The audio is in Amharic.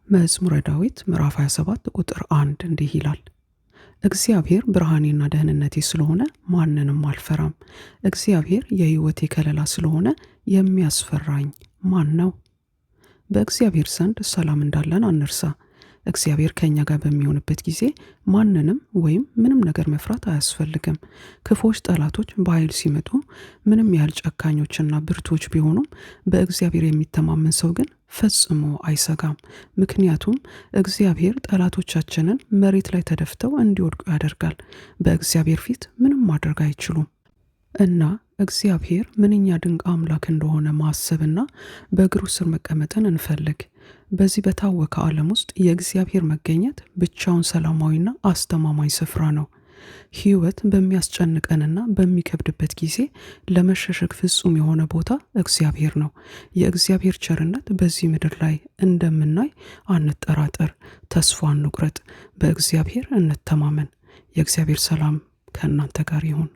መዝሙረ ዳዊት ምዕራፍ 27 ቁጥር 1 እንዲህ ይላል። እግዚአብሔር ብርሃኔና ደህንነቴ ስለሆነ ማንንም አልፈራም። እግዚአብሔር የሕይወቴ ከለላ ስለሆነ የሚያስፈራኝ ማን ነው? በእግዚአብሔር ዘንድ ሰላም እንዳለን አንርሳ። እግዚአብሔር ከኛ ጋር በሚሆንበት ጊዜ ማንንም ወይም ምንም ነገር መፍራት አያስፈልግም። ክፉዎች ጠላቶች በኃይል ሲመጡ ምንም ያህል ጨካኞችና ብርቶች ቢሆኑም በእግዚአብሔር የሚተማመን ሰው ግን ፈጽሞ አይሰጋም። ምክንያቱም እግዚአብሔር ጠላቶቻችንን መሬት ላይ ተደፍተው እንዲወድቁ ያደርጋል። በእግዚአብሔር ፊት ምንም ማድረግ አይችሉም። እና እግዚአብሔር ምንኛ ድንቅ አምላክ እንደሆነ ማሰብና በእግሩ ስር መቀመጥን እንፈልግ። በዚህ በታወከ ዓለም ውስጥ የእግዚአብሔር መገኘት ብቻውን ሰላማዊና አስተማማኝ ስፍራ ነው። ሕይወት በሚያስጨንቀንና በሚከብድበት ጊዜ ለመሸሸግ ፍጹም የሆነ ቦታ እግዚአብሔር ነው። የእግዚአብሔር ቸርነት በዚህ ምድር ላይ እንደምናይ አንጠራጠር። ተስፋ አንቁረጥ። በእግዚአብሔር እንተማመን። የእግዚአብሔር ሰላም ከእናንተ ጋር ይሁን።